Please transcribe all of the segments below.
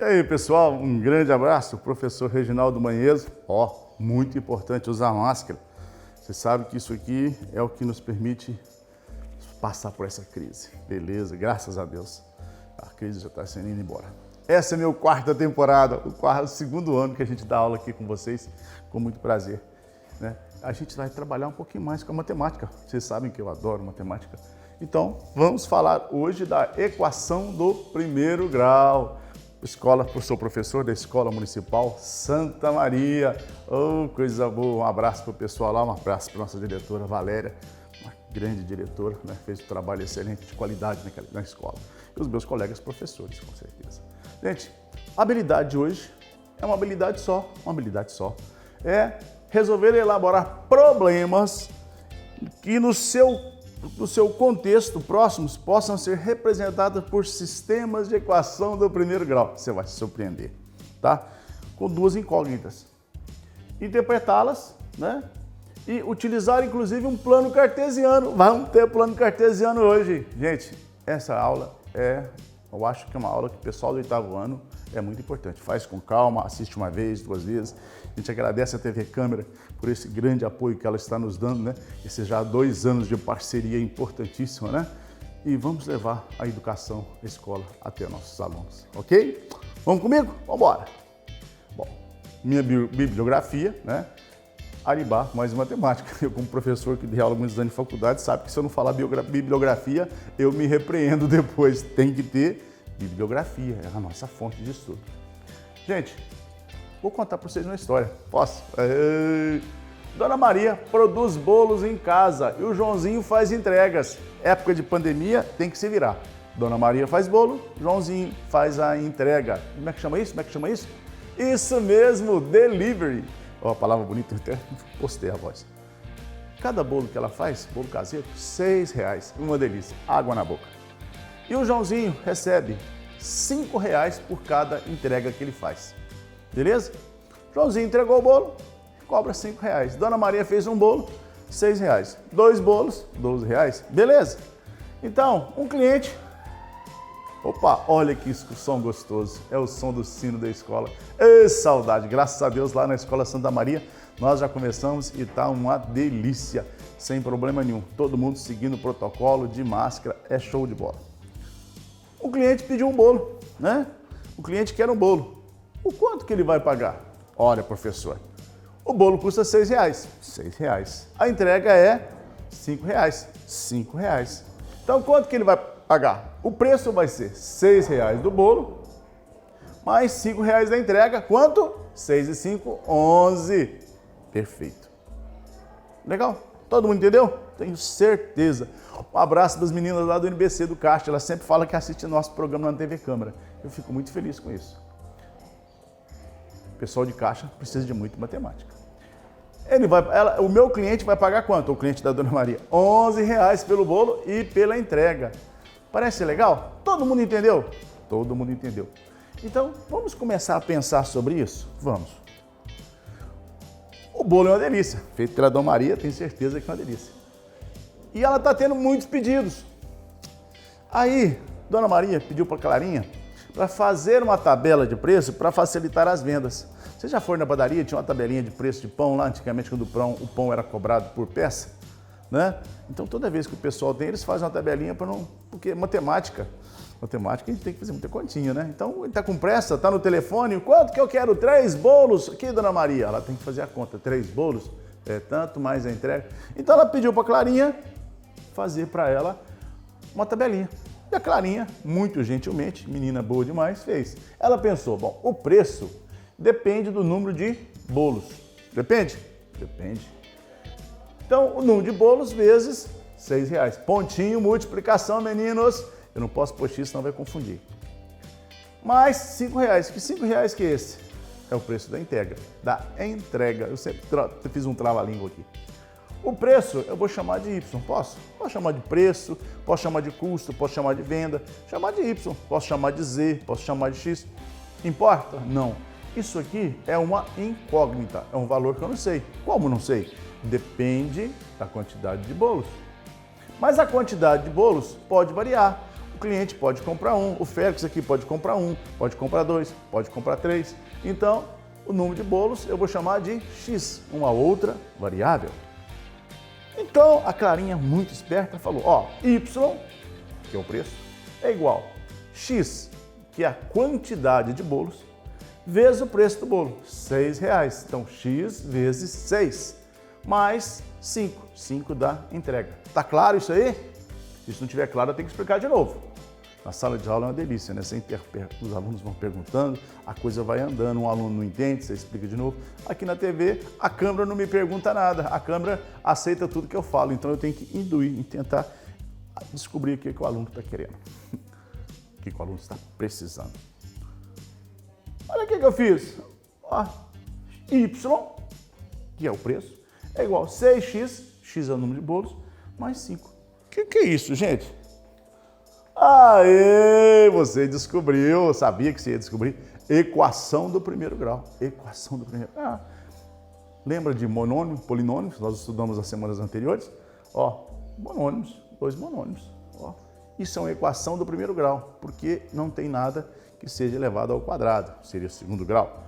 aí, pessoal, um grande abraço, professor Reginaldo Manheso. Muito importante usar máscara. Você sabe que isso aqui é o que nos permite passar por essa crise. Beleza, graças a Deus. A crise já está sendo indo embora. Essa é a minha quarta temporada, o segundo ano que a gente dá aula aqui com vocês, com muito prazer, né? A gente vai trabalhar um pouquinho mais com a matemática. Vocês sabem que eu adoro matemática. Então, vamos falar hoje da equação do primeiro grau. Sou professor da Escola Municipal Santa Maria. Coisa boa. Um abraço para o pessoal lá, um abraço para a nossa diretora Valéria, uma grande diretora, né? Fez um trabalho excelente de qualidade na escola. E os meus colegas professores, com certeza. Gente, a habilidade de hoje é uma habilidade só. É resolver e elaborar problemas que no seu contexto próximos possam ser representados por sistemas de equação do primeiro grau. Você vai se surpreender, tá? Com duas incógnitas. Interpretá-las, né? E utilizar inclusive um plano cartesiano. Vamos ter plano cartesiano hoje. Gente, essa aula eu acho que é uma aula que o pessoal do oitavo ano é muito importante. Faz com calma, assiste uma vez, duas vezes. A gente agradece a TV Câmara por esse grande apoio que ela está nos dando, né? Esses já 2 anos de parceria importantíssima, né? E vamos levar a educação, a escola até nossos alunos, ok? Vamos comigo? Vamos embora! Bom, minha bibliografia, né? Aribá, mais matemática. Eu, como professor que dei aula muitos anos de faculdade, sabe que se eu não falar bibliografia, eu me repreendo depois. Tem que ter bibliografia, é a nossa fonte de estudo. Gente, vou contar para vocês uma história. Posso? Dona Maria produz bolos em casa e o Joãozinho faz entregas. Época de pandemia, tem que se virar. Dona Maria faz bolo, Joãozinho faz a entrega. Como é que chama isso? Isso mesmo, delivery. A palavra bonita, eu até postei a voz. Cada bolo que ela faz, bolo caseiro, R$6. Uma delícia, água na boca. E o Joãozinho recebe R$5 por cada entrega que ele faz. Beleza? Joãozinho entregou o bolo, cobra R$5. Dona Maria fez um bolo, R$6. 2 bolos, R$12. Beleza? Então, um cliente... Opa, olha que som gostoso, é o som do sino da escola. Saudade, graças a Deus lá na Escola Santa Maria nós já começamos e tá uma delícia, sem problema nenhum. Todo mundo seguindo o protocolo de máscara, é show de bola. O cliente pediu um bolo, né? O cliente quer um bolo. O quanto que ele vai pagar? Olha, professor, o bolo custa R$6. R$6. A entrega é R$5. R$5. Então quanto que ele vai pagar? O preço vai ser R$6 do bolo, mais R$5 da entrega. Quanto? 6 e 5, 11. Perfeito. Legal? Todo mundo entendeu? Tenho certeza. Um abraço das meninas lá do NBC do Caixa. Elas sempre falam que assistem nosso programa na TV Câmara. Eu fico muito feliz com isso. O pessoal de Caixa precisa de muito matemática. O meu cliente vai pagar quanto? O cliente da Dona Maria? R$11 pelo bolo e pela entrega. Parece legal? Todo mundo entendeu? Todo mundo entendeu. Então, vamos começar a pensar sobre isso? Vamos. O bolo é uma delícia. Feito pela Dona Maria, tenho certeza que é uma delícia. E ela está tendo muitos pedidos. Aí, Dona Maria pediu para Clarinha para fazer uma tabela de preço para facilitar as vendas. Você já foi na padaria, tinha uma tabelinha de preço de pão lá, antigamente quando o pão era cobrado por peça, né? Então toda vez que o pessoal tem, eles fazem uma tabelinha para não... Porque matemática a gente tem que fazer muita continha, né? Então ele está com pressa, está no telefone, quanto que eu quero? 3 bolos? Aqui, Dona Maria, ela tem que fazer a conta, 3 bolos, é tanto mais a entrega. Então ela pediu para a Clarinha fazer para ela uma tabelinha. E a Clarinha, muito gentilmente, menina boa demais, fez. Ela pensou, bom, o preço depende do número de bolos. Depende? Depende. Então, o número de bolos vezes R$6. Pontinho, multiplicação, meninos. Eu não posso pôr X, senão vai confundir. Mais R$5. Que R$5 que é esse? É o preço da entrega. Eu sempre fiz um trava-língua aqui. O preço eu vou chamar de Y, posso? Posso chamar de preço, posso chamar de custo, posso chamar de venda, chamar de Y, posso chamar de Z, posso chamar de X. Importa? Não. Isso aqui é uma incógnita, é um valor que eu não sei. Como não sei? Depende da quantidade de bolos. Mas a quantidade de bolos pode variar. o cliente pode comprar um, o Félix aqui pode comprar um, pode comprar dois, pode comprar três. Então, o número de bolos eu vou chamar de X, uma outra variável. Então, a Clarinha, muito esperta, falou, ó, Y, que é o preço, é igual X, que é a quantidade de bolos, vezes o preço do bolo, R$6. Então, X vezes 6, mais 5. 5 dá entrega. Tá claro isso aí? Se não estiver claro, eu tenho que explicar de novo. Na sala de aula é uma delícia, né? Os alunos vão perguntando, a coisa vai andando, um aluno não entende, você explica de novo. Aqui na TV, a câmera não me pergunta nada, a câmera aceita tudo que eu falo, então eu tenho que induir e tentar descobrir o que o aluno está querendo, o que o aluno está precisando. Olha o que eu fiz. Ó, Y, que é o preço, é igual a 6x, x é o número de bolos, mais 5. O que é isso, gente? Aê, você descobriu, eu sabia que você ia descobrir. Equação do primeiro grau. Equação do primeiro grau. Lembra de monônimo, polinômios? Nós estudamos nas semanas anteriores. Ó, monônimos, dois monônimos. Ó, isso é uma equação do primeiro grau, porque não tem nada que seja elevado ao quadrado, seria segundo grau.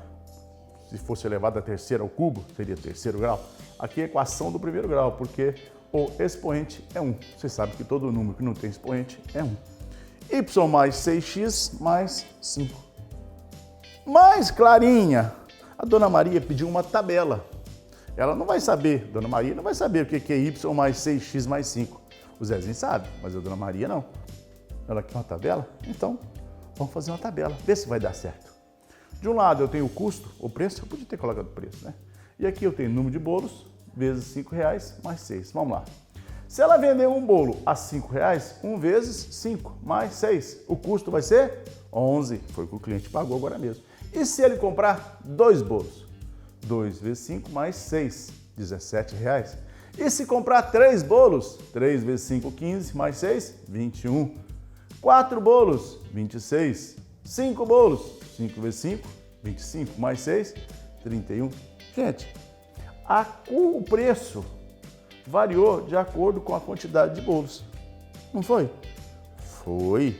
Se fosse elevado a terceiro ao cubo, seria terceiro grau. Aqui é a equação do primeiro grau, porque o expoente é 1. Você sabe que todo número que não tem expoente é 1. Y mais 6x mais 5. Mas, Clarinha, a Dona Maria pediu uma tabela. Ela não vai saber, Dona Maria não vai saber o que é Y mais 6x mais 5. O Zezinho sabe, mas a Dona Maria não. Ela quer uma tabela? Então, vamos fazer uma tabela, ver se vai dar certo. De um lado eu tenho o custo, o preço, eu podia ter colocado o preço, né? E aqui eu tenho o número de bolos, vezes R$5 mais 6. Vamos lá. Se ela vender um bolo a R$5, 1 vezes 5 mais 6, o custo vai ser 11. Foi o que o cliente pagou agora mesmo. E se ele comprar 2 bolos? 2 vezes 5 mais 6, R$17. E se comprar 3 bolos? 3 vezes 5, 15, mais 6, 21. 4 bolos, 26. 5 bolos, 5 vezes 5, 25, mais 6, 31. Gente, o preço variou de acordo com a quantidade de bolos. Não foi? Foi.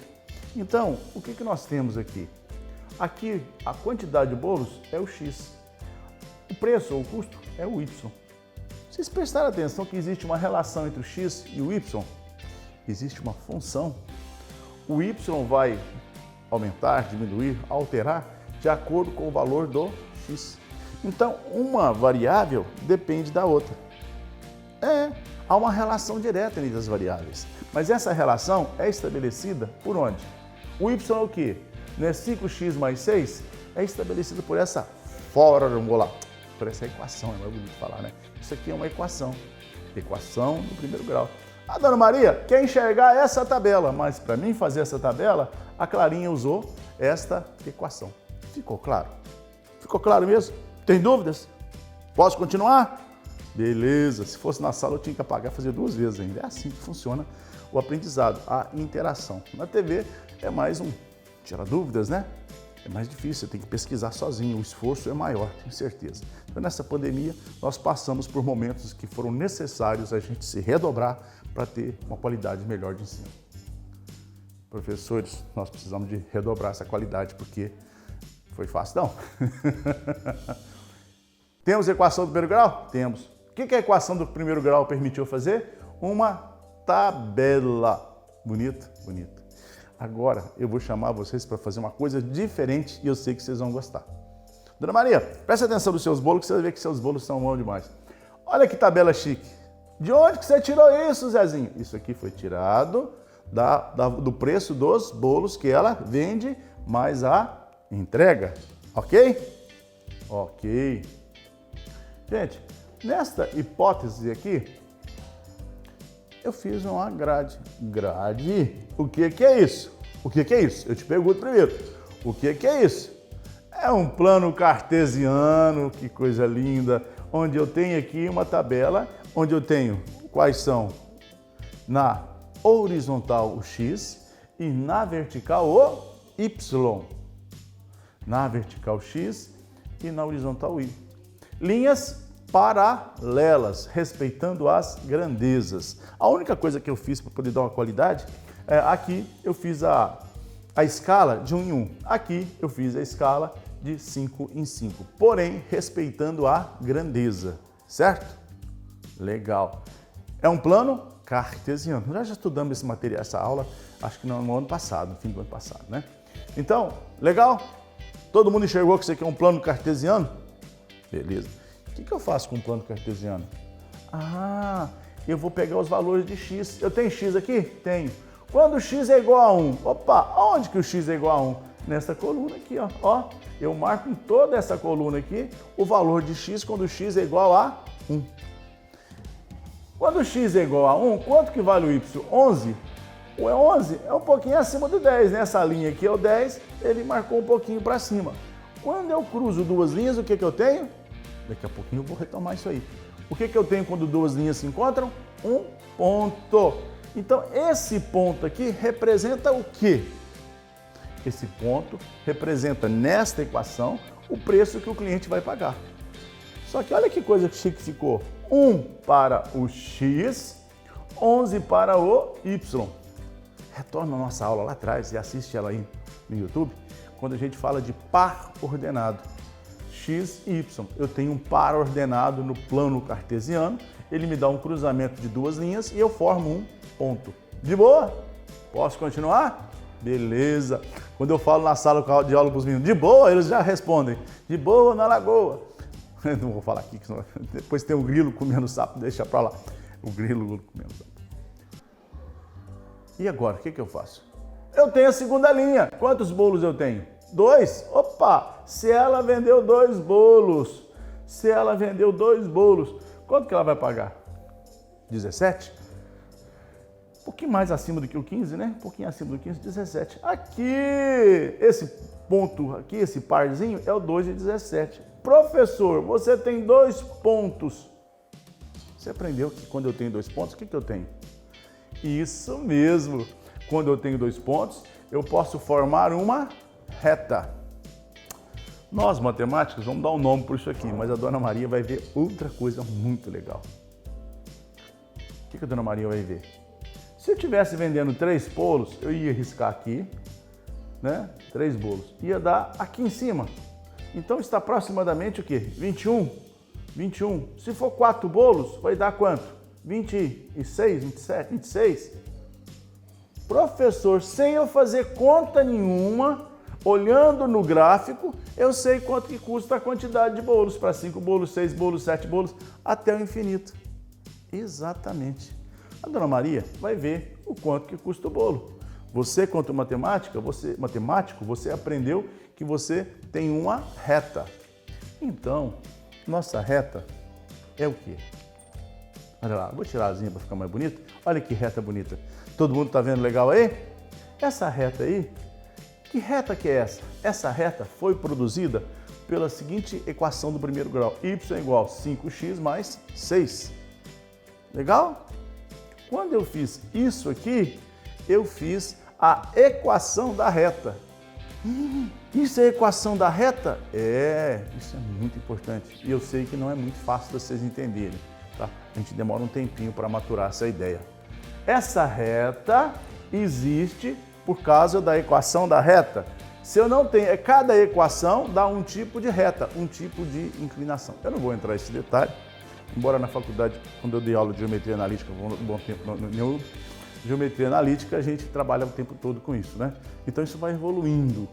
Então, o que nós temos aqui? Aqui, a quantidade de bolos é o X. O preço ou o custo é o Y. Vocês prestaram atenção que existe uma relação entre o X e o Y? Existe uma função. O Y vai aumentar, diminuir, alterar de acordo com o valor do X. Então, uma variável depende da outra. Há uma relação direta entre as variáveis. Mas essa relação é estabelecida por onde? O Y é o quê? Não é 5x mais 6? É estabelecido por essa fórmula, por essa equação, é mais bonito falar, né? Isso aqui é uma equação. Equação do primeiro grau. A Dona Maria quer enxergar essa tabela, mas para mim fazer essa tabela, a Clarinha usou esta equação. Ficou claro? Ficou claro mesmo? Tem dúvidas? Posso continuar? Beleza, se fosse na sala eu tinha que apagar e fazer 2 vezes ainda. É assim que funciona o aprendizado, a interação. Na TV é mais tira dúvidas, né? É mais difícil, você tem que pesquisar sozinho, o esforço é maior, tenho certeza. Então, nessa pandemia, nós passamos por momentos que foram necessários a gente se redobrar para ter uma qualidade melhor de ensino. Professores, nós precisamos de redobrar essa qualidade, porque foi fácil, não. Temos a equação do primeiro grau? Temos. O que a equação do primeiro grau permitiu fazer? Uma tabela. Bonito? Bonito. Agora eu vou chamar vocês para fazer uma coisa diferente e eu sei que vocês vão gostar. Dona Maria, preste atenção nos seus bolos que você vai ver que seus bolos são bons demais. Olha que tabela chique. De onde que você tirou isso, Zezinho? Isso aqui foi tirado do preço dos bolos que ela vende mais a entrega. Ok? Ok. Gente, nesta hipótese aqui, eu fiz uma grade. Grade? O que é isso? O que é isso? Eu te pergunto primeiro. O que é isso? É um plano cartesiano, que coisa linda, onde eu tenho aqui uma tabela, onde eu tenho quais são na horizontal o X e na vertical o Y. Na vertical X e na horizontal o Y. Linhas paralelas, respeitando as grandezas. A única coisa que eu fiz para poder dar uma qualidade Aqui eu fiz a escala de 1 em 1. Aqui eu fiz a escala de 5 em 5. Porém, respeitando a grandeza, certo? Legal. É um plano cartesiano. Nós já estudamos esse material, essa aula, acho que no ano passado, no fim do ano passado, né? Então, legal? Todo mundo enxergou que isso aqui é um plano cartesiano? Beleza. O que eu faço com um plano cartesiano? Eu vou pegar os valores de x. Eu tenho x aqui? Tenho. Quando x é igual a 1, opa, onde que o x é igual a 1? Nessa coluna aqui, ó. Eu marco em toda essa coluna aqui o valor de x quando x é igual a 1. Quando x é igual a 1, quanto que vale o y? 11? O 11 é um pouquinho acima do 10, né? Essa linha aqui é o 10, ele marcou um pouquinho para cima. Quando eu cruzo duas linhas, o que eu tenho? Daqui a pouquinho eu vou retomar isso aí. O que eu tenho quando duas linhas se encontram? Um ponto. Então, esse ponto aqui representa o quê? Esse ponto representa, nesta equação, o preço que o cliente vai pagar. Só que olha que coisa chique ficou. 1 para o x, 11 para o y. Retorna a nossa aula lá atrás e assiste ela aí no YouTube, quando a gente fala de par ordenado. X e y. Eu tenho um par ordenado no plano cartesiano, ele me dá um cruzamento de duas linhas e eu formo um ponto. De boa? Posso continuar? Beleza. Quando eu falo na sala de aula para os meninos, de boa, eles já respondem, de boa na lagoa. Não vou falar aqui, senão depois tem o grilo comendo sapo, deixa para lá. O grilo comendo sapo. E agora, o que eu faço? Eu tenho a segunda linha. Quantos bolos eu tenho? 2. Opa! Se ela vendeu 2 bolos, quanto que ela vai pagar? 17? Um pouquinho mais acima do que o 15, né? Um pouquinho acima do 15, 17. Aqui, esse ponto aqui, esse parzinho, é o 2 e 17. Professor, você tem 2 pontos. Você aprendeu que quando eu tenho 2 pontos, o que eu tenho? Isso mesmo. Quando eu tenho 2 pontos, eu posso formar uma reta. Nós, matemáticos, vamos dar um nome por isso aqui, mas a Dona Maria vai ver outra coisa muito legal. O que a Dona Maria vai ver? Se eu estivesse vendendo 3 bolos, eu ia riscar aqui, né? 3 bolos. Ia dar aqui em cima. Então está aproximadamente o quê? 21. 21. Se for 4 bolos, vai dar quanto? 26, 27, 26. Professor, sem eu fazer conta nenhuma, olhando no gráfico, eu sei quanto que custa a quantidade de bolos, para 5 bolos, 6 bolos, 7 bolos, até o infinito. Exatamente. A Dona Maria vai ver o quanto que custa o bolo. Você, quanto matemático, você aprendeu que você tem uma reta. Então, nossa reta é o quê? Olha lá, vou tirar a asinha para ficar mais bonito. Olha que reta bonita. Todo mundo está vendo legal aí? Essa reta aí, que reta que é essa? Essa reta foi produzida pela seguinte equação do primeiro grau. Y igual a 5x mais 6. Legal? Quando eu fiz isso aqui, eu fiz a equação da reta. Isso é equação da reta? Isso é muito importante. E eu sei que não é muito fácil de vocês entenderem. Tá? A gente demora um tempinho para maturar essa ideia. Essa reta existe por causa da equação da reta. Se eu não tenho, cada equação dá um tipo de reta, um tipo de inclinação. Eu não vou entrar nesse detalhe, embora na faculdade, quando eu dei aula de geometria analítica, um bom tempo no geometria analítica, a gente trabalha o tempo todo com isso, né? Então isso vai evoluindo.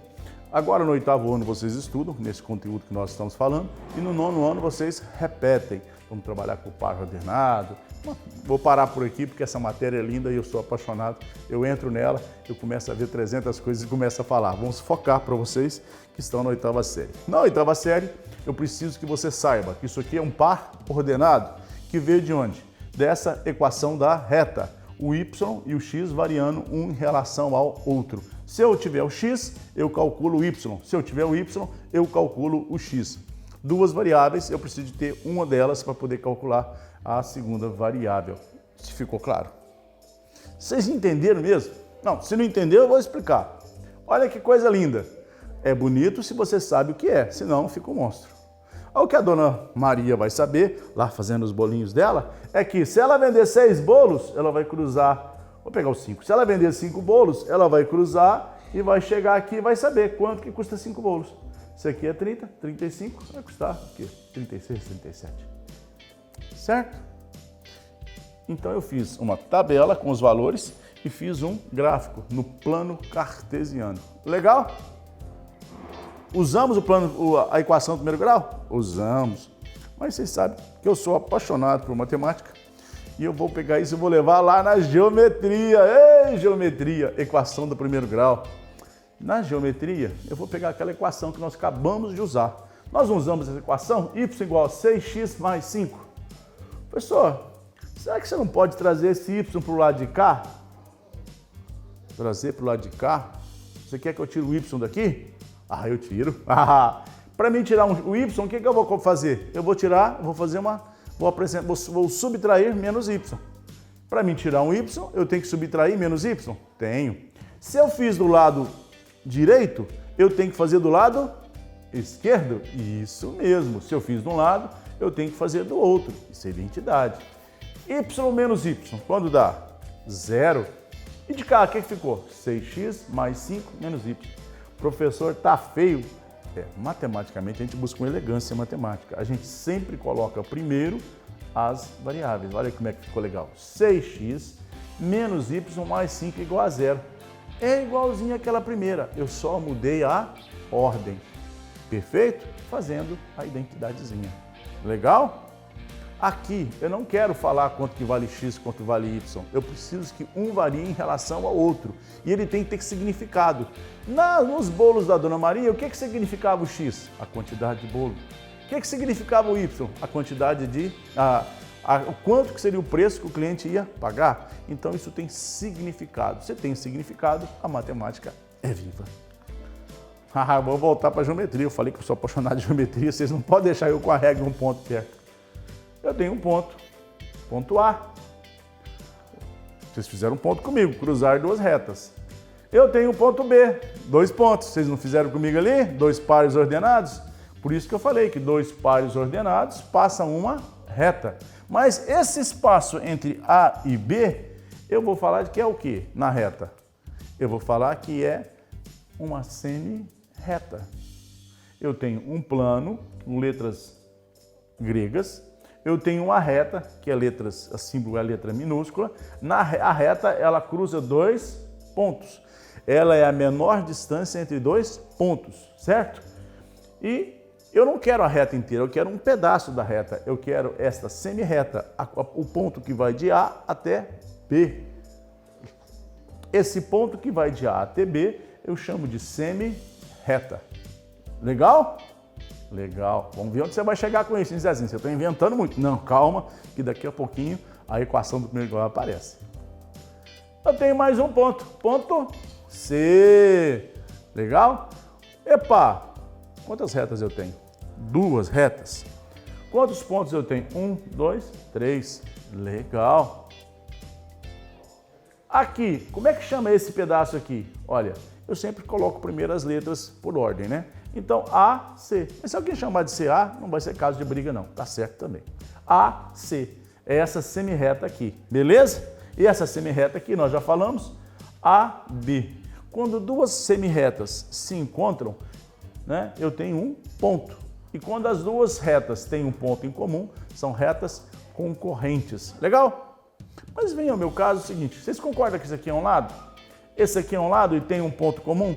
Agora no 8º ano vocês estudam nesse conteúdo que nós estamos falando e no 9º ano vocês repetem. Vamos trabalhar com o par ordenado. Vou parar por aqui porque essa matéria é linda e eu sou apaixonado. Eu entro nela, eu começo a ver 300 coisas e começo a falar. Vamos focar para vocês que estão na 8ª série. Na 8ª série, eu preciso que você saiba que isso aqui é um par ordenado que veio de onde? Dessa equação da reta. O y e o x variando um em relação ao outro. Se eu tiver o x, eu calculo o y. Se eu tiver o y, eu calculo o x. Duas variáveis, eu preciso de ter uma delas para poder calcular a segunda variável. Se ficou claro? Vocês entenderam mesmo? Não, se não entendeu, eu vou explicar. Olha que coisa linda. É bonito se você sabe o que é, senão fica um monstro. O que a Dona Maria vai saber, lá fazendo os bolinhos dela, é que se ela vender 6 bolos, ela vai cruzar Vou pegar os 5. Se ela vender 5 bolos, ela vai cruzar e vai chegar aqui e vai saber quanto que custa 5 bolos. Isso aqui é 30, 35, vai custar o quê? 36, 37. Certo? Então eu fiz uma tabela com os valores e fiz um gráfico no plano cartesiano. Legal? Usamos a equação do primeiro grau? Usamos. Mas vocês sabem que eu sou apaixonado por matemática e eu vou pegar isso e vou levar lá na geometria. Ei, geometria, equação do primeiro grau. Na geometria, eu vou pegar aquela equação que nós acabamos de usar. Nós não usamos essa equação, y igual a 6x mais 5. Professor, será que você não pode trazer esse y para o lado de cá? Trazer para o lado de cá? Você quer que eu tire o y daqui? Ah, eu tiro. Para mim tirar o y, o que eu vou fazer? Eu vou tirar, vou subtrair menos y. Para mim tirar um y, eu tenho que subtrair menos y? Tenho. Se eu fiz do lado direito, eu tenho que fazer do lado esquerdo? Isso mesmo. Se eu fiz de um lado, eu tenho que fazer do outro. Isso é identidade. Y menos y, quando dá? 0. E de cá, o que ficou? 6x mais 5 menos y. Professor, tá feio? Matematicamente a gente busca uma elegância matemática. A gente sempre coloca primeiro as variáveis. Olha como é que ficou legal. 6x menos y mais 5 igual a 0. É igualzinho àquela primeira. Eu só mudei a ordem. Perfeito? Fazendo a identidadezinha. Legal? Aqui, eu não quero falar quanto que vale x, quanto vale y. Eu preciso que um varie em relação ao outro. E ele tem que ter significado. Nos bolos da Dona Maria, o que significava o x? A quantidade de bolo. O que significava o y? A quantidade de... o quanto que seria o preço que o cliente ia pagar. Então, isso tem significado. Se tem significado, a matemática é viva. Vou voltar para a geometria. Eu falei que eu sou apaixonado de geometria. Vocês não podem deixar eu com a regra um ponto perto. Eu tenho um ponto. Ponto A. Vocês fizeram um ponto comigo. Cruzar duas retas. Eu tenho um ponto B. 2 pontos. Vocês não fizeram comigo ali? 2 pares ordenados? Por isso que eu falei que 2 pares ordenados passam uma reta. Mas esse espaço entre A e B, eu vou falar de que é o quê na reta? Eu vou falar que é uma semi-reta. Eu tenho um plano com letras gregas. Eu tenho uma reta, que é a símbolo é a letra minúscula. A reta, ela cruza 2 pontos. Ela é a menor distância entre 2 pontos, certo? E eu não quero a reta inteira, eu quero um pedaço da reta. Eu quero esta semi-reta, o ponto que vai de A até B. Esse ponto que vai de A até B, eu chamo de semi-reta. Legal? Legal. Vamos ver onde você vai chegar com isso, hein, Zezinho? Você está inventando muito. Não, calma, que daqui a pouquinho a equação do primeiro grau aparece. Eu tenho mais um ponto. Ponto C. Legal? Epa! Quantas retas eu tenho? 2 retas. Quantos pontos eu tenho? 1, 2, 3. Legal. Aqui, como é que chama esse pedaço aqui? Olha, eu sempre coloco primeiro as letras por ordem, né? Então, A, C. Mas se alguém chamar de CA, não vai ser caso de briga, não. Tá certo também. A, C. É essa semi-reta aqui, beleza? E essa semi-reta aqui, nós já falamos, A, B. Quando duas semi-retas se encontram, né, eu tenho um ponto. E quando as duas retas têm um ponto em comum, são retas concorrentes. Legal? Mas vem ao meu caso o seguinte, vocês concordam que isso aqui é um lado? Esse aqui é um lado e tem um ponto comum?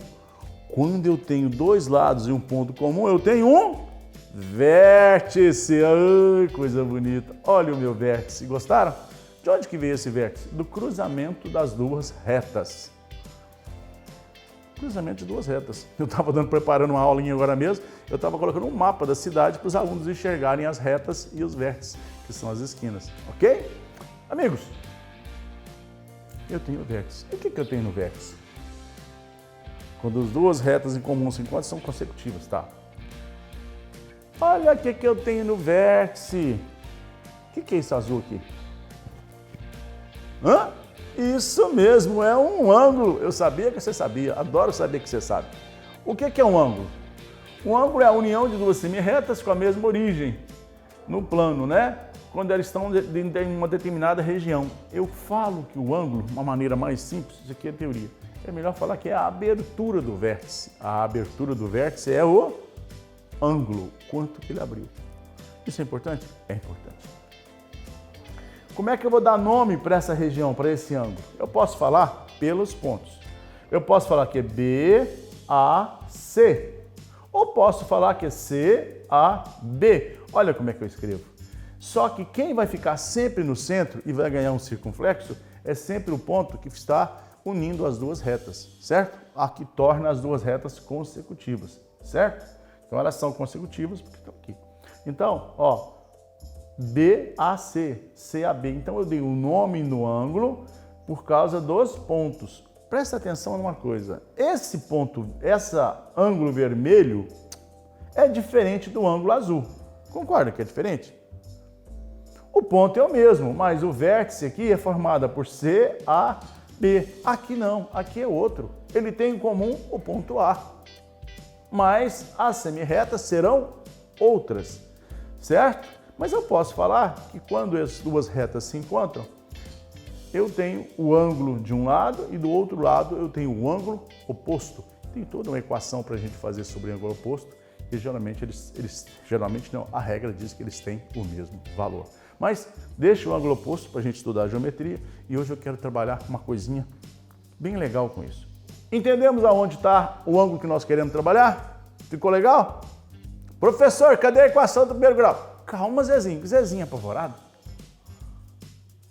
Quando eu tenho 2 lados e um ponto comum, eu tenho um vértice. Ai, coisa bonita. Olha o meu vértice. Gostaram? De onde que veio esse vértice? Do cruzamento das duas retas. Cruzamento de duas retas. Eu estava preparando uma aulinha agora mesmo, eu estava colocando um mapa da cidade para os alunos enxergarem as retas e os vértices, que são as esquinas. Ok? Amigos, eu tenho o vértice. E o que eu tenho no vértice? Quando as duas retas em comum se encontram, são consecutivas, tá? Olha o que eu tenho no vértice. O que é isso azul aqui? Hã? Isso mesmo, é um ângulo. Eu sabia que você sabia, adoro saber que você sabe. O que é um ângulo? Um ângulo é a união de duas semi-retas com a mesma origem no plano, né? quando elas estão em uma determinada região. Eu falo que o ângulo, uma maneira mais simples, isso aqui é teoria, é melhor falar que é a abertura do vértice. A abertura do vértice é o ângulo, quanto que ele abriu. Isso é importante? É importante. Como é que eu vou dar nome para essa região, para esse ângulo? Eu posso falar pelos pontos. Eu posso falar que é BAC, ou posso falar que é CAB. Olha como é que eu escrevo. Só que quem vai ficar sempre no centro e vai ganhar um circunflexo é sempre o ponto que está unindo as duas retas, certo? A que torna as duas retas consecutivas, certo? Então elas são consecutivas porque estão aqui. Então, ó, BAC, CAB. Então eu dei o nome no ângulo por causa dos pontos. Presta atenção numa coisa. Esse ponto, esse ângulo vermelho é diferente do ângulo azul. Concorda que é diferente? O ponto é o mesmo, mas o vértice aqui é formado por CAB. Aqui não, aqui é outro. Ele tem em comum o ponto A. Mas as semirretas serão outras, certo? Mas eu posso falar que quando as duas retas se encontram, eu tenho o ângulo de um lado e do outro lado eu tenho o ângulo oposto. Tem toda uma equação para a gente fazer sobre o ângulo oposto e geralmente geralmente não, a regra diz que eles têm o mesmo valor. Mas deixa o ângulo oposto para a gente estudar a geometria e hoje eu quero trabalhar uma coisinha bem legal com isso. Entendemos aonde está o ângulo que nós queremos trabalhar? Ficou legal? Professor, cadê a equação do primeiro grau? Calma, Zezinho. Zezinho é apavorado.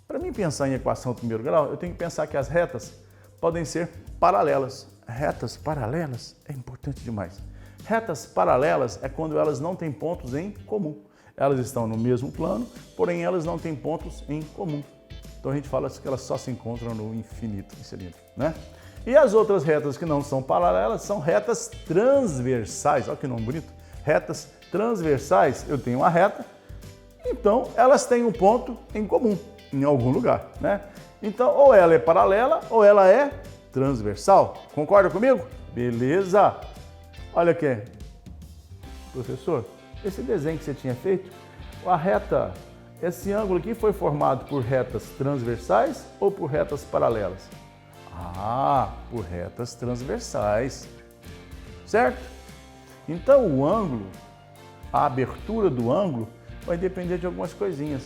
Para mim pensar em equação do primeiro grau, eu tenho que pensar que as retas podem ser paralelas. Retas paralelas é importante demais. Retas paralelas é quando elas não têm pontos em comum. Elas estão no mesmo plano, porém elas não têm pontos em comum. Então a gente fala que elas só se encontram no infinito, em cilindro, né? E as outras retas que não são paralelas são retas transversais. Olha que nome bonito. Retas transversais, eu tenho uma reta, então elas têm um ponto em comum, em algum lugar, né? Então, ou ela é paralela ou ela é transversal. Concorda comigo? Beleza. Olha aqui, professor, esse desenho que você tinha feito, a reta, esse ângulo aqui foi formado por retas transversais ou por retas paralelas? Ah, por retas transversais, certo? Então o ângulo, a abertura do ângulo vai depender de algumas coisinhas.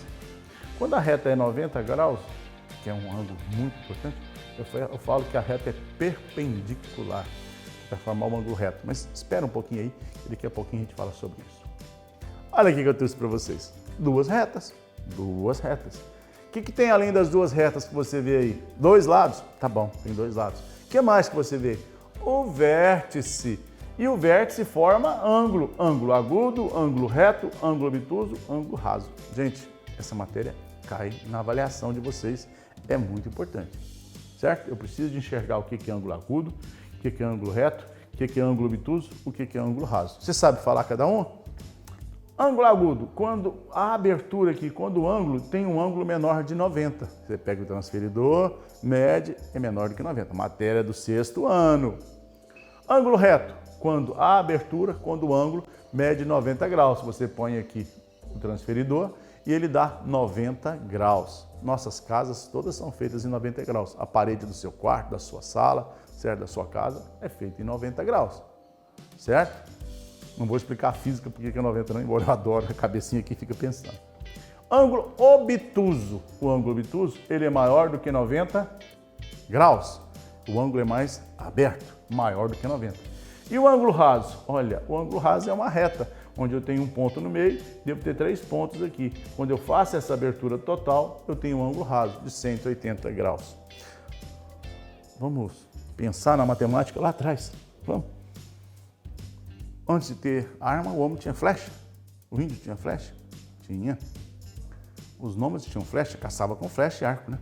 Quando a reta é 90 graus, que é um ângulo muito importante, eu falo que a reta é perpendicular para formar um ângulo reto. Mas espera um pouquinho aí, que daqui a pouquinho a gente fala sobre isso. Olha aqui que eu trouxe para vocês. Duas retas. Duas retas. O que tem além das duas retas que você vê aí? Dois lados? Tá bom, tem dois lados. O que mais que você vê? O vértice. E o vértice forma ângulo. Ângulo agudo, ângulo reto, ângulo obtuso, ângulo raso. Gente, essa matéria cai na avaliação de vocês. É muito importante. Certo? Eu preciso de enxergar o que é ângulo agudo, o que é ângulo reto, o que é ângulo obtuso, o que é ângulo raso. Você sabe falar cada um? Ângulo agudo, quando a abertura aqui, quando o ângulo tem um ângulo menor de 90. Você pega o transferidor, mede, é menor do que 90. Matéria do 6º ano. Ângulo reto, quando a abertura, quando o ângulo mede 90 graus. Você põe aqui o transferidor e ele dá 90 graus. Nossas casas todas são feitas em 90 graus. A parede do seu quarto, da sua sala, certo? Da sua casa é feita em 90 graus, certo? Não vou explicar a física porque é 90 não, embora eu adoro, a cabecinha aqui fica pensando. Ângulo obtuso. O ângulo obtuso, ele é maior do que 90 graus. O ângulo é mais aberto, maior do que 90. E o ângulo raso? Olha, o ângulo raso é uma reta, onde eu tenho um ponto no meio, devo ter 3 pontos aqui. Quando eu faço essa abertura total, eu tenho um ângulo raso de 180 graus. Vamos pensar na matemática lá atrás. Vamos. Antes de ter arma, o homem tinha flecha. O índio tinha flecha? Tinha. Os nômades tinham flecha, caçava com flecha e arco, né?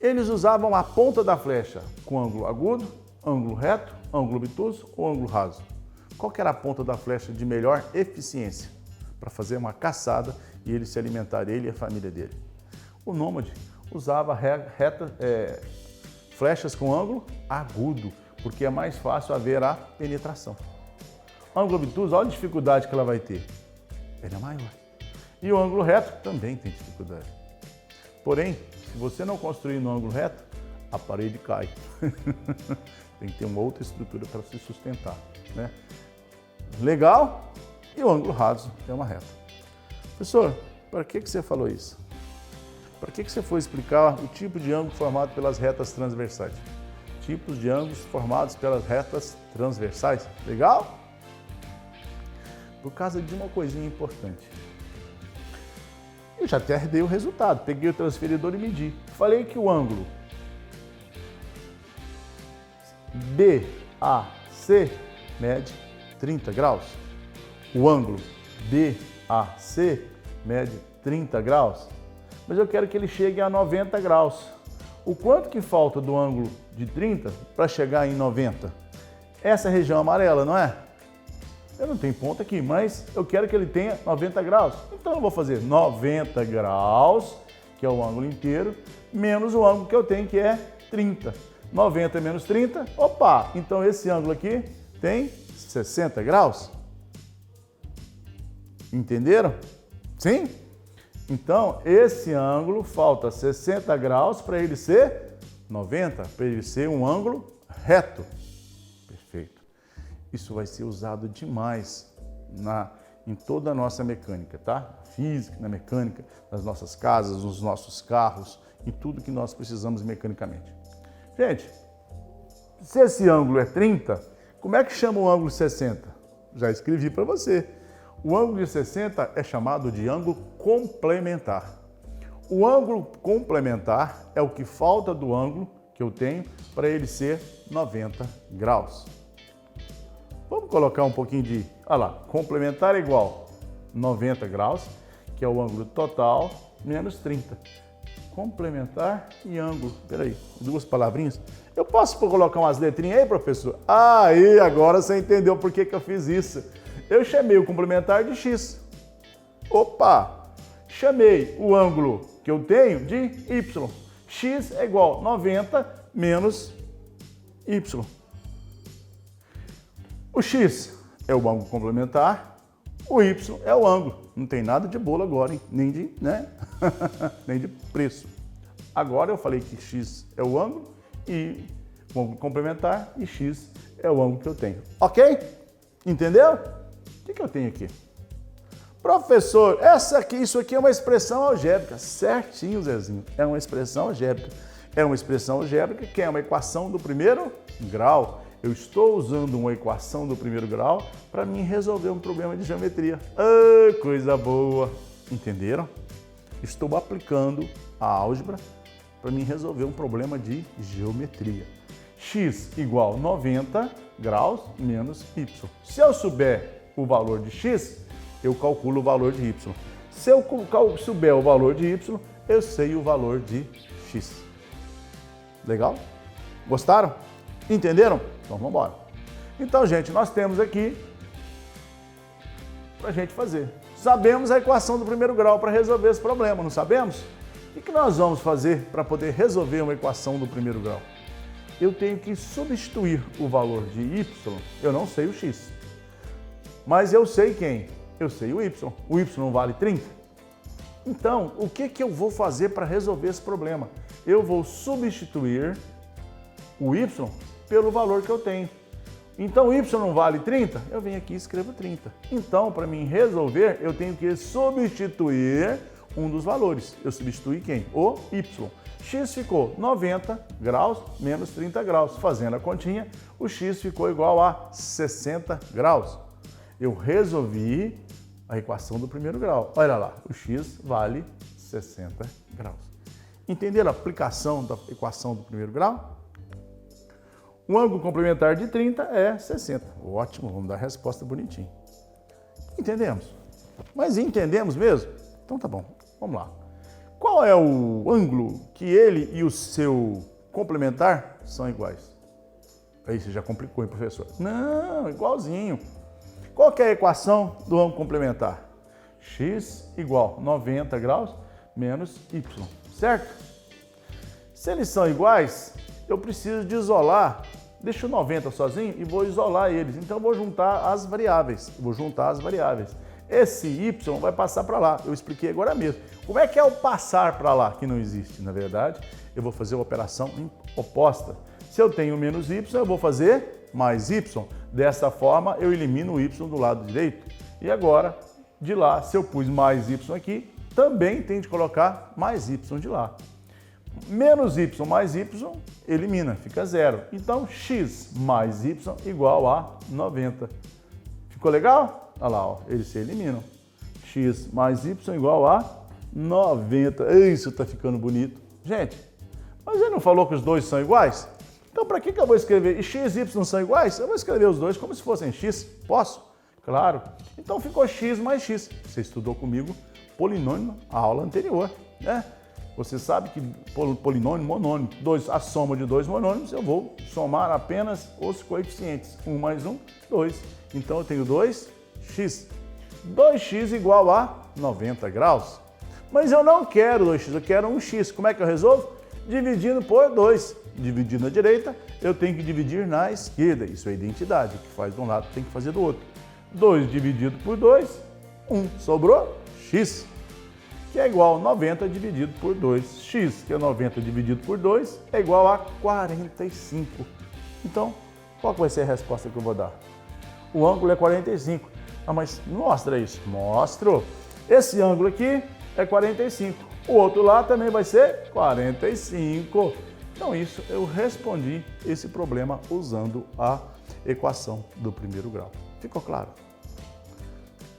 Eles usavam a ponta da flecha com ângulo agudo, ângulo reto, ângulo obtuso ou ângulo raso. Qual que era a ponta da flecha de melhor eficiência para fazer uma caçada e ele se alimentar, ele e a família dele? O nômade usava flechas com ângulo agudo, porque é mais fácil haver a penetração. Ângulo obtuso, olha a dificuldade que ela vai ter. Ele é maior. E o ângulo reto também tem dificuldade. Porém, se você não construir no ângulo reto, a parede cai. Tem que ter uma outra estrutura para se sustentar, né? Legal? E o ângulo raso é uma reta. Professor, para que você falou isso? Para que você foi explicar o tipo de ângulo formado pelas retas transversais? Tipos de ângulos formados pelas retas transversais. Legal? Por causa de uma coisinha importante. Eu já até dei o resultado. Peguei o transferidor e medi. Falei que o ângulo BAC mede 30 graus. O ângulo BAC mede 30 graus. Mas eu quero que ele chegue a 90 graus. O quanto que falta do ângulo de 30 para chegar em 90? Essa região amarela, não é? Eu não tenho ponto aqui, mas eu quero que ele tenha 90 graus. Então eu vou fazer 90 graus, que é o ângulo inteiro, menos o ângulo que eu tenho, que é 30. 90 menos 30, opa! Então esse ângulo aqui tem 60 graus. Entenderam? Sim? Então, esse ângulo falta 60 graus para ele ser 90, para ele ser um ângulo reto. Perfeito. Isso vai ser usado demais em toda a nossa mecânica, tá? Física, na mecânica, nas nossas casas, nos nossos carros, em tudo que nós precisamos mecanicamente. Gente, se esse ângulo é 30, como é que chama o ângulo 60? Já escrevi para você. O ângulo de 60 é chamado de ângulo complementar. O ângulo complementar é o que falta do ângulo que eu tenho para ele ser 90 graus. Vamos colocar um pouquinho de... Olha lá, complementar é igual 90 graus, que é o ângulo total, menos 30. Complementar e ângulo. Peraí, duas palavrinhas. Eu posso colocar umas letrinhas aí, professor? Aí, agora você entendeu por que eu fiz isso. Eu chamei o complementar de x. Opa! Chamei o ângulo que eu tenho de y. X é igual a 90 menos y. O x é o ângulo complementar, o y é o ângulo. Não tem nada de bolo agora, hein? Nem de, né? Nem de preço. Agora eu falei que x é o ângulo e o ângulo complementar e x é o ângulo que eu tenho. Ok? Entendeu? O que eu tenho aqui? Professor, isso aqui é uma expressão algébrica. Certinho, Zezinho. É uma expressão algébrica. É uma expressão algébrica que é uma equação do primeiro grau. Eu estou usando uma equação do primeiro grau para mim resolver um problema de geometria. Ah, coisa boa! Entenderam? Estou aplicando a álgebra para mim resolver um problema de geometria. X igual 90 graus menos y. Se eu souber o valor de x, eu calculo o valor de y. Se eu souber o valor de y, eu sei o valor de x. Legal? Gostaram? Entenderam? Então vamos embora. Então, gente, nós temos aqui para a gente fazer. Sabemos a equação do primeiro grau para resolver esse problema, não sabemos? O que nós vamos fazer para poder resolver uma equação do primeiro grau? Eu tenho que substituir o valor de y, eu não sei o x. Mas eu sei quem? Eu sei o y. O y não vale 30? Então, o que eu vou fazer para resolver esse problema? Eu vou substituir o y pelo valor que eu tenho. Então, o y não vale 30? Eu venho aqui e escrevo 30. Então, para mim resolver, eu tenho que substituir um dos valores. Eu substituí quem? O y. X ficou 90 graus menos 30 graus. Fazendo a continha, o x ficou igual a 60 graus. Eu resolvi a equação do primeiro grau. Olha lá, o x vale 60 graus. Entenderam a aplicação da equação do primeiro grau? O ângulo complementar de 30 é 60. Ótimo, vamos dar a resposta bonitinho. Entendemos? Mas entendemos mesmo? Então tá bom, vamos lá. Qual é o ângulo que ele e o seu complementar são iguais? Aí você já complicou, hein, professor? Não, igualzinho. Qual que é a equação do ângulo complementar? X igual 90 graus menos y, certo? Se eles são iguais, eu preciso de isolar. Deixo o 90 sozinho e vou isolar eles. Então eu vou juntar as variáveis. esse y vai passar para lá. Eu expliquei agora mesmo. Como é que é o passar para lá, que não existe? Na verdade, eu vou fazer uma operação oposta. Se eu tenho menos y, eu vou fazer mais y. Dessa forma, eu elimino o y do lado direito. E agora, de lá, se eu pus mais y aqui, também tem de colocar mais y de lá. Menos y mais y, elimina, fica zero. Então, x mais y igual a 90. Ficou legal? Olha lá, ó, eles se eliminam. X mais y igual a 90. Isso está ficando bonito. Gente, mas ele não falou que os dois são iguais? Então, para que eu vou escrever? E x e y são iguais? Eu vou escrever os dois como se fossem x. Posso? Claro. Então, ficou x mais x. Você estudou comigo polinômio na aula anterior, né? Você sabe que polinômio, monômio, a soma de dois monômios, eu vou somar apenas os coeficientes. 1 mais 1, 2. Então, eu tenho 2x. 2x igual a 90 graus. Mas eu não quero 2x, eu quero 1x. Como é que eu resolvo? Dividindo por 2. Dividindo na direita, eu tenho que dividir na esquerda. Isso é identidade. O que faz de um lado tem que fazer do outro. 2 dividido por 2, 1. Sobrou x, que é igual a 90 dividido por 2. X, que é 90 dividido por 2, é igual a 45. Então, qual que vai ser a resposta que eu vou dar? O ângulo é 45. Ah, mas mostra isso. Mostro. Esse ângulo aqui é 45. O outro lá também vai ser 45. Então, isso eu respondi esse problema usando a equação do primeiro grau. Ficou claro?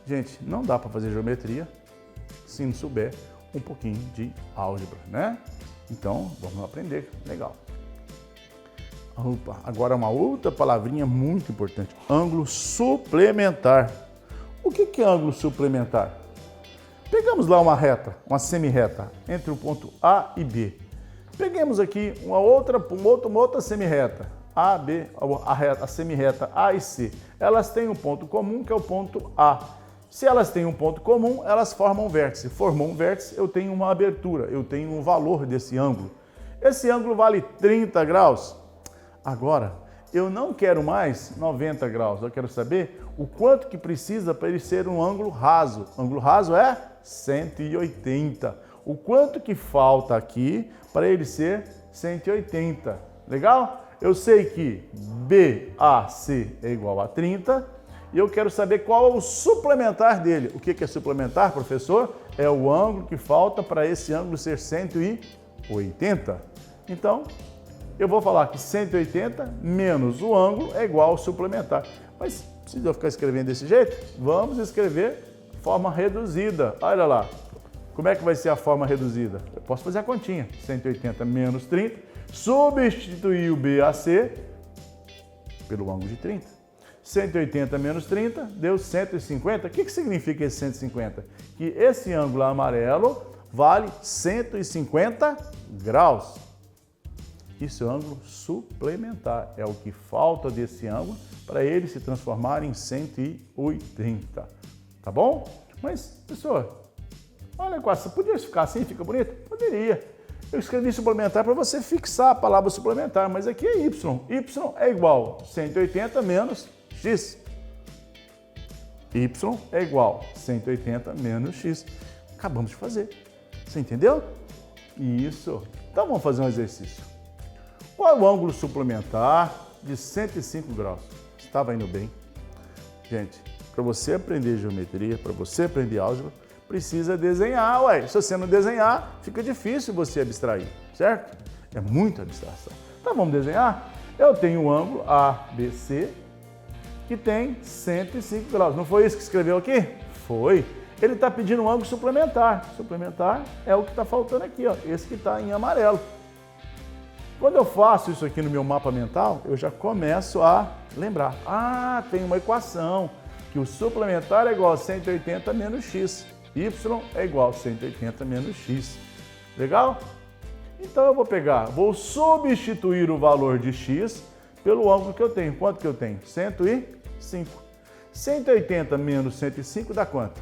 Gente, não dá para fazer geometria se não souber um pouquinho de álgebra, né? Então, vamos aprender. Legal. Opa, agora uma outra palavrinha muito importante. Ângulo suplementar. O que é ângulo suplementar? Pegamos lá uma reta, uma semirreta, entre o ponto A e B. Peguemos aqui uma outra semirreta, A, B, a semirreta A e C. Elas têm um ponto comum, que é o ponto A. Se elas têm um ponto comum, elas formam um vértice. Formou um vértice, eu tenho uma abertura, eu tenho um valor desse ângulo. Esse ângulo vale 30 graus. Agora, eu não quero mais 90 graus, eu quero saber o quanto que precisa para ele ser um ângulo raso. Ângulo raso é 180. O quanto que falta aqui para ele ser 180. Legal? Eu sei que BAC é igual a 30 e eu quero saber qual é o suplementar dele. O que é suplementar, professor? É o ângulo que falta para esse ângulo ser 180. Então, eu vou falar que 180 menos o ângulo é igual ao suplementar. Mas precisa eu ficar escrevendo desse jeito? Vamos escrever forma reduzida. Olha lá. Como é que vai ser a forma reduzida? Eu posso fazer a continha. 180 menos 30. Substituir o BAC pelo ângulo de 30. 180 menos 30 deu 150. O que significa esse 150? Que esse ângulo amarelo vale 150 graus. Isso é ângulo suplementar. É o que falta desse ângulo para ele se transformar em 180. Tá bom? Mas, professor, olha a equação. Podia ficar assim? Fica bonito? Poderia. Eu escrevi suplementar para você fixar a palavra suplementar, mas aqui é y. Y é igual a 180 menos x. Y é igual a 180 menos x. Acabamos de fazer. Você entendeu? Isso. Então vamos fazer um exercício. Qual é o ângulo suplementar de 105 graus? Estava indo bem? Gente, para você aprender geometria, para você aprender álgebra, precisa desenhar, ué. Se você não desenhar, fica difícil você abstrair, certo? É muita abstração. Então vamos desenhar? Eu tenho um ângulo ABC que tem 105 graus. Não foi isso que escreveu aqui? Foi. Ele está pedindo um ângulo suplementar. Suplementar é o que está faltando aqui, ó. Esse que está em amarelo. Quando eu faço isso aqui no meu mapa mental, eu já começo a lembrar. Ah, tem uma equação que o suplementar é igual a 180 menos x. Y é igual a 180 menos x. Legal? Então eu vou substituir o valor de x pelo ângulo que eu tenho. Quanto que eu tenho? 105. 180 menos 105 dá quanto?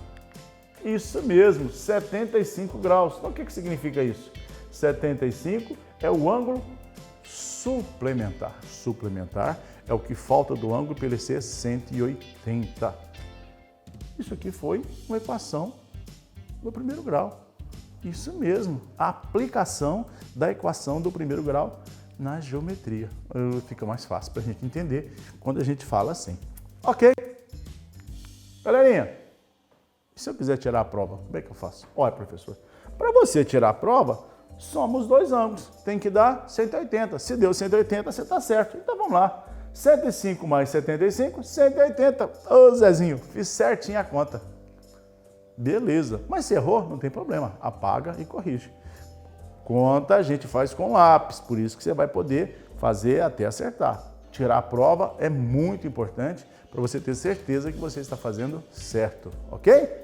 Isso mesmo, 75 graus. Então o que significa isso? 75 é o ângulo suplementar. Suplementar é o que falta do ângulo para ele ser 180. Isso aqui foi uma equação do primeiro grau. Isso mesmo, a aplicação da equação do primeiro grau na geometria. Fica mais fácil para a gente entender quando a gente fala assim. Ok. Galerinha, e se eu quiser tirar a prova, como é que eu faço? Olha, professor, para você tirar a prova, soma os dois ângulos. Tem que dar 180. Se deu 180, você está certo. Então vamos lá. 105 mais 75, 180. Ô Zezinho, fiz certinho a conta. Beleza. Mas se errou, não tem problema. Apaga e corrige. Conta a gente faz com lápis, por isso que você vai poder fazer até acertar. Tirar a prova é muito importante para você ter certeza que você está fazendo certo, ok?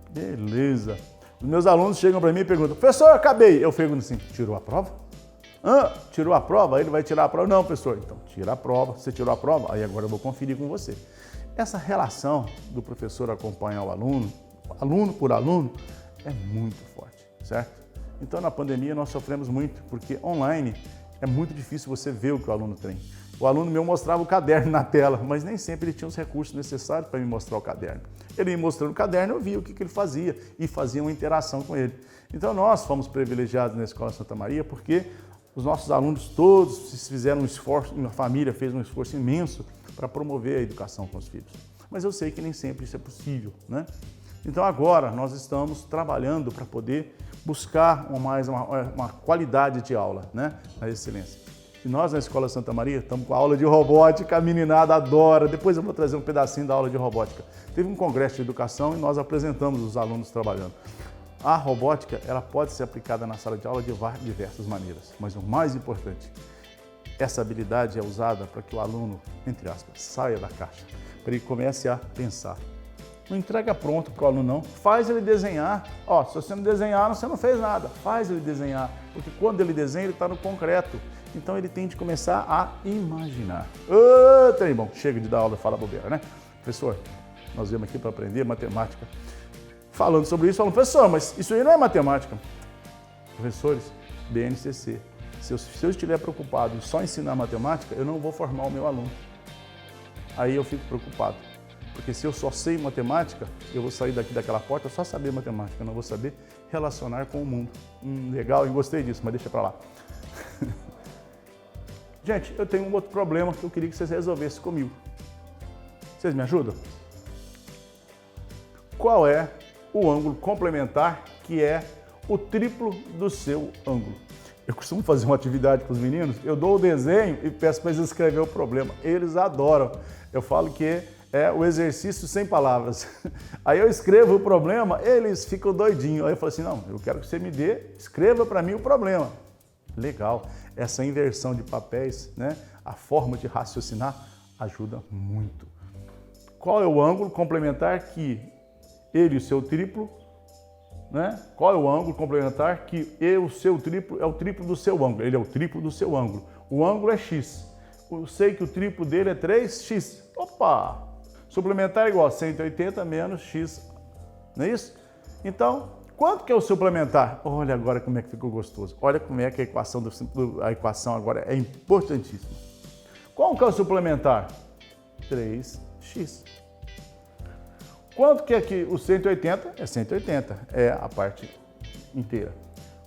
Beleza. Os meus alunos chegam para mim e perguntam, professor, acabei. Eu pergunto assim, tirou a prova? Tirou a prova? Aí ele vai tirar a prova? Não, professor. Então, tira a prova. Você tirou a prova? Aí agora eu vou conferir com você. Essa relação do professor acompanhar o aluno, aluno por aluno, é muito forte, certo? Então, na pandemia, nós sofremos muito, porque online é muito difícil você ver o que o aluno tem. O aluno meu mostrava o caderno na tela, mas nem sempre ele tinha os recursos necessários para me mostrar o caderno. Ele me mostrando o caderno, eu via o que ele fazia e fazia uma interação com ele. Então, nós fomos privilegiados na Escola Santa Maria porque os nossos alunos todos fizeram um esforço, a família fez um esforço imenso para promover a educação com os filhos. Mas eu sei que nem sempre isso é possível, né? Então, agora, nós estamos trabalhando para poder buscar uma qualidade de aula, né, na excelência. E nós, na Escola Santa Maria, estamos com a aula de robótica, a meninada adora. Depois eu vou trazer um pedacinho da aula de robótica. Teve um congresso de educação e nós apresentamos os alunos trabalhando. A robótica, ela pode ser aplicada na sala de aula de diversas maneiras, mas o mais importante, essa habilidade é usada para que o aluno, entre aspas, saia da caixa, para ele comece a pensar. Não entrega pronto para o aluno, não. Faz ele desenhar. Ó, se você não desenhar, você não fez nada. Faz ele desenhar, porque quando ele desenha, ele está no concreto. Então, ele tem de começar a imaginar. Ô, trem bom, chega de dar aula e falar bobeira, né? Professor, nós viemos aqui para aprender matemática. Falando sobre isso, falando, professor, mas isso aí não é matemática. Professores, BNCC, se eu estiver preocupado em só ensinar matemática, eu não vou formar o meu aluno. Aí eu fico preocupado. Porque se eu só sei matemática, eu vou sair daqui daquela porta só saber matemática, eu não vou saber relacionar com o mundo. Legal, eu gostei disso, mas deixa pra lá. Gente, eu tenho um outro problema que eu queria que vocês resolvessem comigo. Vocês me ajudam? Qual é o ângulo complementar que é o triplo do seu ângulo? Eu costumo fazer uma atividade com os meninos, eu dou o desenho e peço para eles escrever o problema. Eles adoram. Eu falo que é o exercício sem palavras. Aí eu escrevo o problema, eles ficam doidinhos. Aí eu falo assim, não, eu quero que você me escreva para mim o problema. Legal, essa inversão de papéis, né? A forma de raciocinar ajuda muito. Qual é o ângulo complementar que ele e o seu triplo, né? Qual é o ângulo complementar que o seu triplo é o triplo do seu ângulo? Ele é o triplo do seu ângulo. O ângulo é x. Eu sei que o triplo dele é 3x. Opa! Suplementar é igual a 180 menos x, não é isso? Então, quanto que é o suplementar? Olha agora como é que ficou gostoso. Olha como é que a equação agora é importantíssima. Qual que é o suplementar? 3x. Quanto que é aqui? O 180 é 180, é a parte inteira.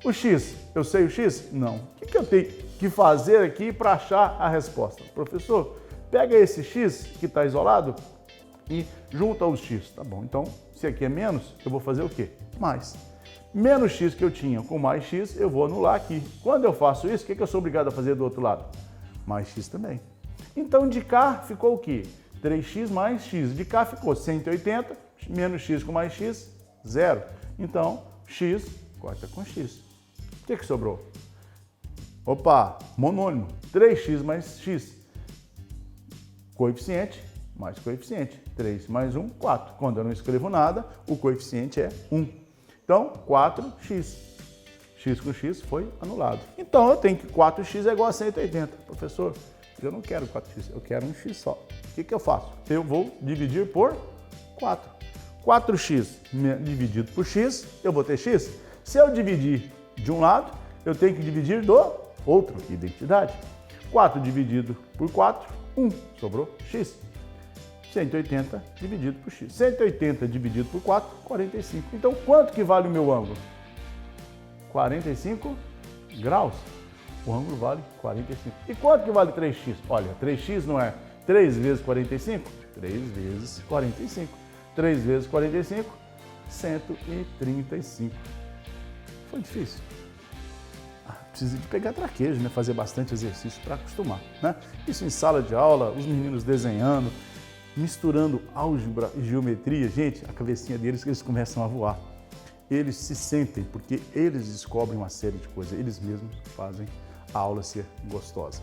O x, eu sei o x? Não. O que eu tenho que fazer aqui para achar a resposta? Professor, pega esse x que está isolado e junta os x. Tá bom, então se aqui é menos, eu vou fazer o quê? Mais. Menos x que eu tinha com mais x, eu vou anular aqui. Quando eu faço isso, o que eu sou obrigado a fazer do outro lado? Mais x também. Então de cá ficou o quê? 3x mais x. De cá ficou 180, menos x com mais x, 0. Então, x corta com x. O que sobrou? Opa, monônimo. 3x mais x. Coeficiente mais coeficiente. 3 mais 1, 4. Quando eu não escrevo nada, o coeficiente é 1. Então, 4x. X com x foi anulado. Então, eu tenho que 4x é igual a 180. Professor, eu não quero 4x, eu quero um x só. O que eu faço? Eu vou dividir por 4. 4x dividido por x, eu vou ter x. Se eu dividir de um lado, eu tenho que dividir do outro, identidade. 4 dividido por 4, 1, sobrou x. 180 dividido por x. 180 dividido por 4, 45. Então, quanto que vale o meu ângulo? 45 graus. O ângulo vale 45. E quanto que vale 3x? Olha, 3x não é 3 vezes 45? 3 vezes 45. 3 vezes 45, 135. Foi difícil. Precisa de pegar traquejo, né? Fazer bastante exercício para acostumar, né? Isso em sala de aula, os meninos desenhando, misturando álgebra e geometria, gente, a cabecinha deles, eles começam a voar. Eles se sentem, porque eles descobrem uma série de coisas, eles mesmos fazem a aula ser gostosa.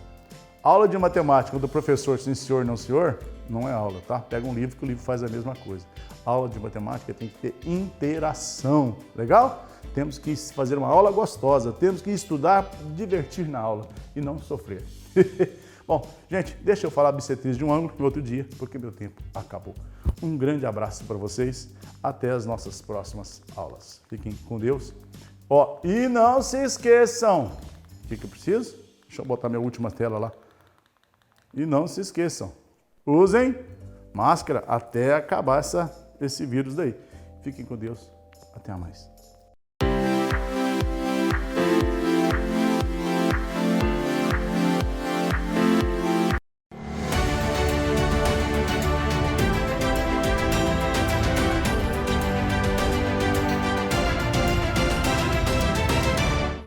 Aula de matemática do professor sim senhor, não senhor, não é aula, tá? Pega um livro que o livro faz a mesma coisa. Aula de matemática tem que ter interação, legal? Temos que fazer uma aula gostosa, temos que estudar, divertir na aula e não sofrer. Bom, gente, deixa eu falar bissetriz de um ângulo no outro dia, porque meu tempo acabou. Um grande abraço para vocês, até as nossas próximas aulas. Fiquem com Deus. Ó, e não se esqueçam, o que eu preciso? Deixa eu botar minha última tela lá. E não se esqueçam, usem máscara até acabar esse vírus daí. Fiquem com Deus, até mais.